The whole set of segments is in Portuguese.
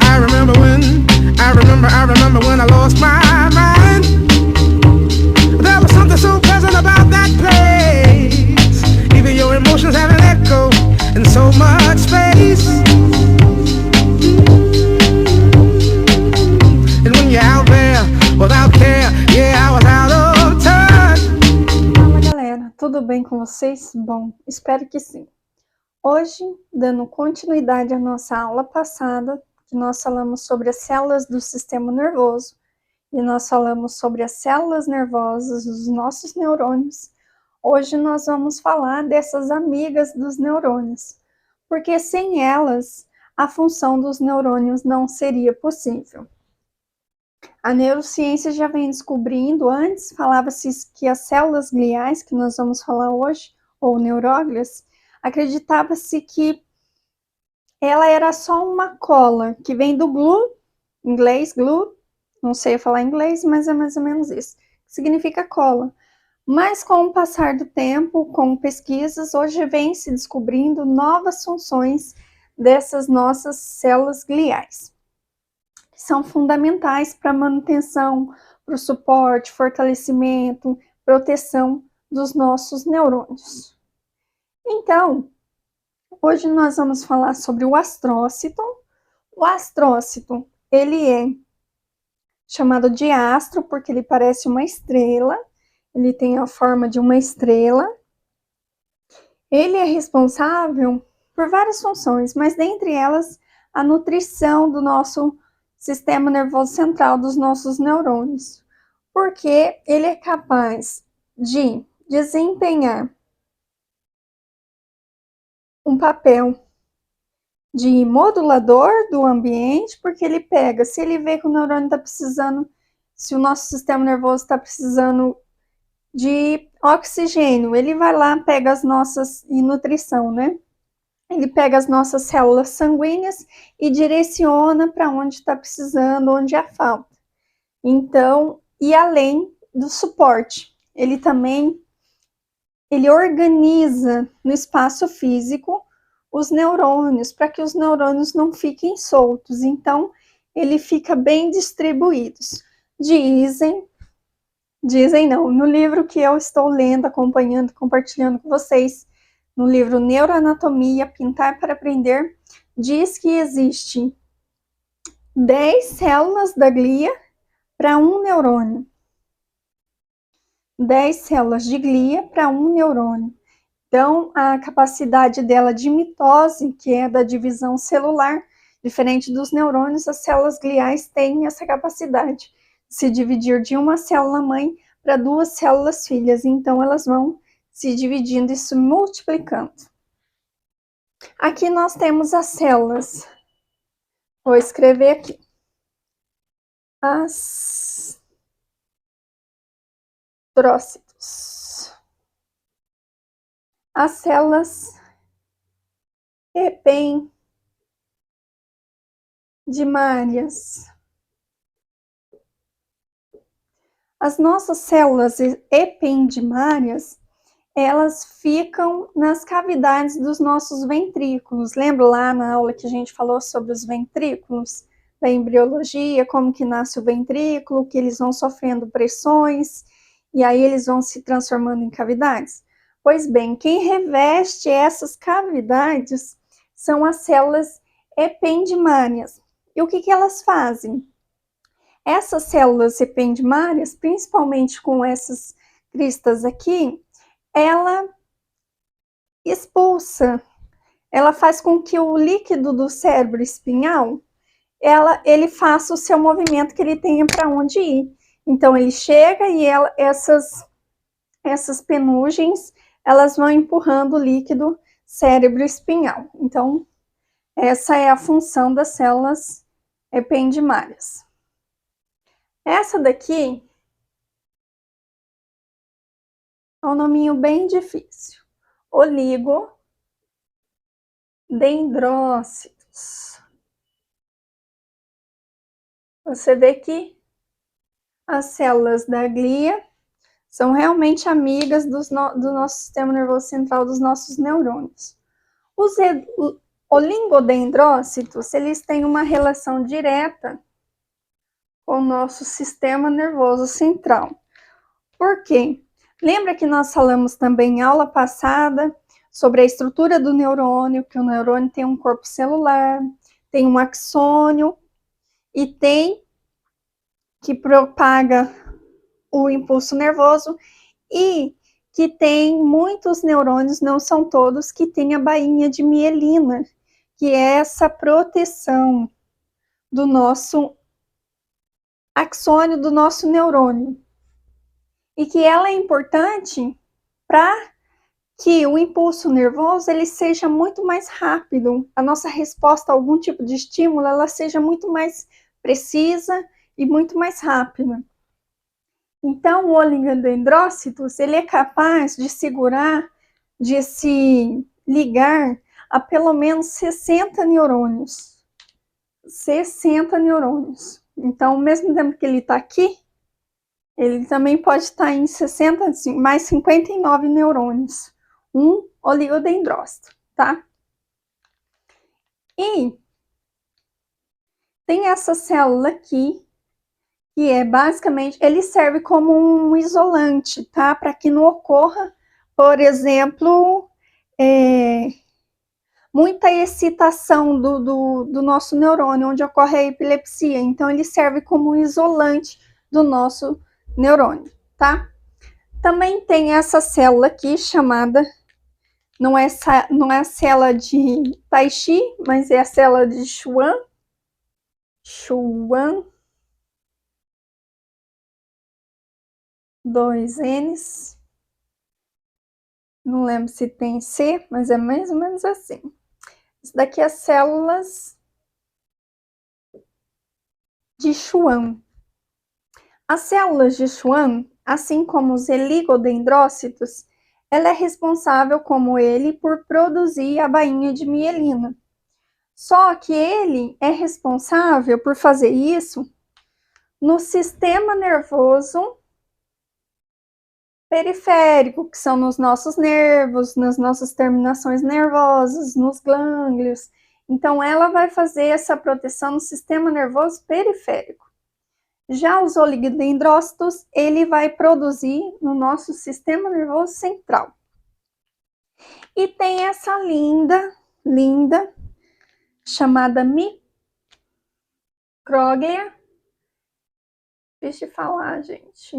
I remember when I lost my mind. There was something so pleasant about that place. Even your emotions have an echo in so much space. And when you're out there without care, yeah, I was out of touch. Fala galera, tudo bem com vocês? Bom, espero que sim. Hoje, dando continuidade à nossa aula passada, que nós falamos sobre as células do sistema nervoso, e nós falamos sobre as células nervosas dos nossos neurônios, hoje nós vamos falar dessas amigas dos neurônios, porque sem elas, a função dos neurônios não seria possível. A neurociência já vem descobrindo, antes falava-se que as células gliais, que nós vamos falar hoje, ou neuróglias, acreditava-se que ela era só uma cola, que vem do glue, em inglês glue, não sei falar inglês, mas é mais ou menos isso, que significa cola. Mas com o passar do tempo, com pesquisas, hoje vem se descobrindo novas funções dessas nossas células gliais, que são fundamentais para a manutenção, para o suporte, fortalecimento, proteção dos nossos neurônios. Então, hoje nós vamos falar sobre o astrócito. O astrócito, ele é chamado de astro porque ele parece uma estrela, ele tem a forma de uma estrela. Ele é responsável por várias funções, mas dentre elas, a nutrição do nosso sistema nervoso central, dos nossos neurônios, porque ele é capaz de desempenhar um papel de modulador do ambiente, porque ele pega, se ele vê que o neurônio está precisando, se o nosso sistema nervoso está precisando de oxigênio, ele vai lá, pega as nossas, e nutrição, né? Ele pega as nossas células sanguíneas e direciona para onde está precisando, onde há falta. Então, e além do suporte, ele organiza no espaço físico os neurônios, para que os neurônios não fiquem soltos. Então, ele fica bem distribuídos. Dizem não, no livro que eu estou lendo, acompanhando, compartilhando com vocês, no livro Neuroanatomia, Pintar para Aprender, diz que existe 10 células da glia para um neurônio. 10 células de glia para um neurônio. Então, a capacidade dela de mitose, que é da divisão celular, diferente dos neurônios, as células gliais têm essa capacidade de se dividir de uma célula-mãe para 2 células filhas. Então, elas vão se dividindo e se multiplicando. Aqui nós temos as células. Vou escrever aqui. Astrócitos. As células ependimárias. As nossas células ependimárias, elas ficam nas cavidades dos nossos ventrículos. Lembra lá na aula que a gente falou sobre os ventrículos, da embriologia, como que nasce o ventrículo, que eles vão sofrendo pressões, e aí eles vão se transformando em cavidades? Pois bem, quem reveste essas cavidades são as células ependimárias. E o que elas fazem? Essas células ependimárias, principalmente com essas cristas aqui, ela expulsa, ela faz com que o líquido do cérebro espinhal, ele faça o seu movimento, que ele tenha para onde ir. Então, ele chega e essas penugens, elas vão empurrando o líquido cérebro-espinhal. Então, essa é a função das células ependimárias. Essa daqui é um nominho bem difícil. Oligodendrócitos. Você vê que as células da glia são realmente amigas do nosso sistema nervoso central, dos nossos neurônios. Oligodendrócitos, eles têm uma relação direta com o nosso sistema nervoso central. Por quê? Lembra que nós falamos também em aula passada sobre a estrutura do neurônio, que o neurônio tem um corpo celular, tem um axônio e tem que propaga o impulso nervoso e que tem muitos neurônios, não são todos, que tem a bainha de mielina, que é essa proteção do nosso axônio, do nosso neurônio. E que ela é importante para que o impulso nervoso ele seja muito mais rápido, a nossa resposta a algum tipo de estímulo ela seja muito mais precisa e muito mais rápida. Então, o oligodendrócitos ele é capaz de segurar, de se ligar a pelo menos 60 neurônios. 60 neurônios. Então, ao mesmo tempo que ele está aqui, ele também pode estar em 60, mais 59 neurônios. Um oligodendrócito, tá? E tem essa célula aqui, que é basicamente, ele serve como um isolante, tá? Para que não ocorra, por exemplo, muita excitação do nosso neurônio, onde ocorre a epilepsia. Então, ele serve como um isolante do nosso neurônio, tá? Também tem essa célula aqui chamada, não é a célula de Tai Chi, mas é a célula de Schwann. Schwann. 2 N's. Não lembro se tem C, mas é mais ou menos assim. Isso daqui é as células de Schwann. As células de Schwann, assim como os oligodendrócitos, ela é responsável, como ele, por produzir a bainha de mielina. Só que ele é responsável por fazer isso no sistema nervoso periférico, que são nos nossos nervos, nas nossas terminações nervosas, nos gânglios. Então, ela vai fazer essa proteção no sistema nervoso periférico. Já os oligodendrócitos, ele vai produzir no nosso sistema nervoso central. E tem essa linda, chamada micróglia. Deixa eu falar, gente.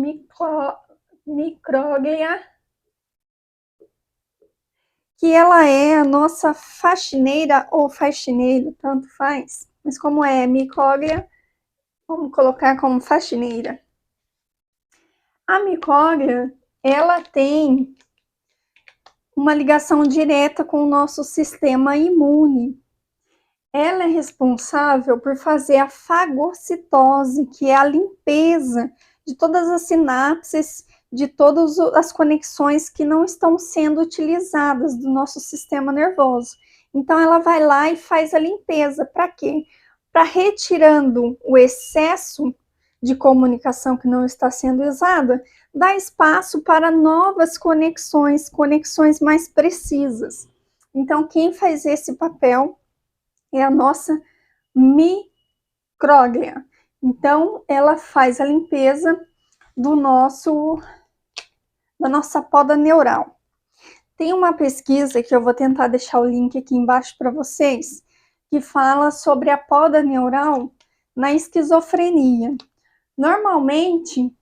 Micróglia. Que ela é a nossa faxineira ou faxineiro, tanto faz. Mas como é micróglia, vamos colocar como faxineira. A micróglia, ela tem uma ligação direta com o nosso sistema imune. Ela é responsável por fazer a fagocitose, que é a limpeza de todas as sinapses, de todas as conexões que não estão sendo utilizadas do nosso sistema nervoso. Então, ela vai lá e faz a limpeza. Para quê? Para retirando o excesso de comunicação que não está sendo usada, dá espaço para novas conexões mais precisas. Então, quem faz esse papel é a nossa micróglia. Então, ela faz a limpeza da nossa poda neural. Tem uma pesquisa que eu vou tentar deixar o link aqui embaixo para vocês, que fala sobre a poda neural na esquizofrenia. Normalmente,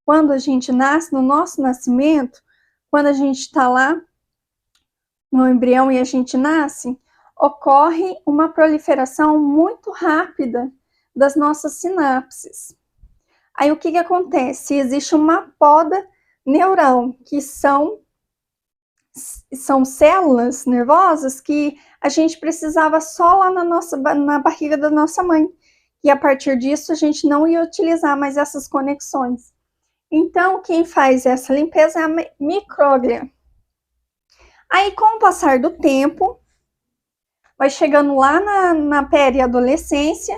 quando a gente nasce, no nosso nascimento, quando a gente está lá no embrião e a gente nasce, ocorre uma proliferação muito rápida das nossas sinapses. Aí o que acontece? Existe uma poda neural, que são células nervosas que a gente precisava só lá na barriga da nossa mãe. E a partir disso a gente não ia utilizar mais essas conexões. Então, quem faz essa limpeza é a micróglia. Aí, com o passar do tempo, vai chegando lá na periadolescência,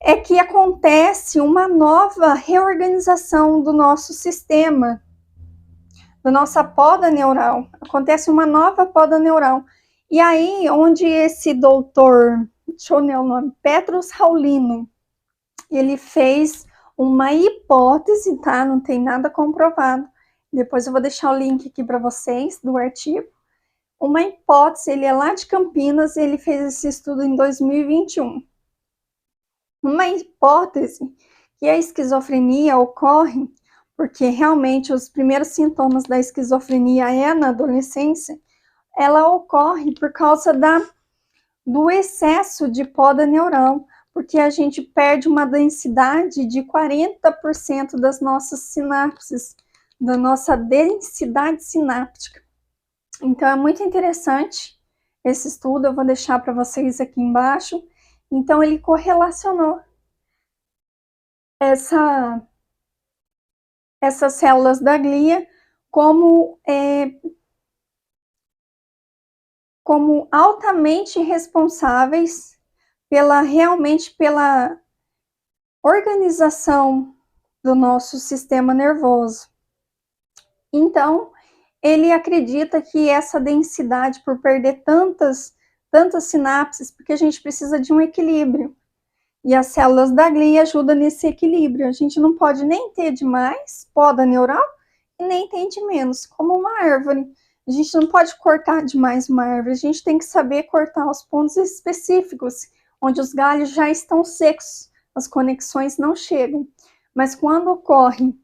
é que acontece uma nova reorganização do nosso sistema, da nossa poda neural. Acontece uma nova poda neural. E aí, onde esse doutor, deixa eu ler o nome, Petrus Raulino, ele fez uma hipótese, tá? Não tem nada comprovado. Depois eu vou deixar o link aqui para vocês do artigo. Uma hipótese, ele é lá de Campinas, ele fez esse estudo em 2021. Uma hipótese que a esquizofrenia ocorre porque realmente os primeiros sintomas da esquizofrenia é na adolescência, ela ocorre por causa do excesso de poda neural, porque a gente perde uma densidade de 40% das nossas sinapses, da nossa densidade sináptica. Então é muito interessante esse estudo, eu vou deixar para vocês aqui embaixo. Então ele correlacionou essas células da glia como altamente responsáveis realmente pela organização do nosso sistema nervoso. Então, ele acredita que essa densidade, por perder tantas sinapses, porque a gente precisa de um equilíbrio. E as células da glia ajudam nesse equilíbrio. A gente não pode nem ter demais poda neural e nem ter de menos, como uma árvore. A gente não pode cortar demais uma árvore, a gente tem que saber cortar os pontos específicos, onde os galhos já estão secos, as conexões não chegam. Mas quando ocorre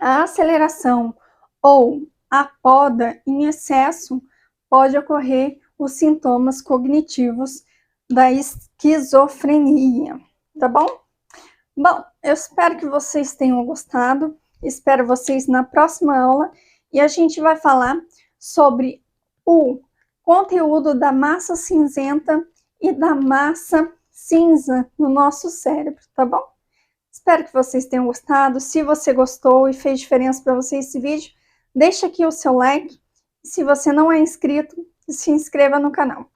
a aceleração ou a poda em excesso, pode ocorrer os sintomas cognitivos da esquizofrenia, tá bom? Bom, eu espero que vocês tenham gostado, espero vocês na próxima aula e a gente vai falar sobre o conteúdo da massa cinzenta e da massa cinza no nosso cérebro, tá bom? Espero que vocês tenham gostado. Se você gostou e fez diferença para você esse vídeo, deixa aqui o seu like. Se você não é inscrito, se inscreva no canal.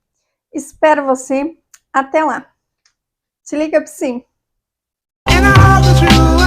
Espero você. Até lá. Se liga, Psi. And I hope that you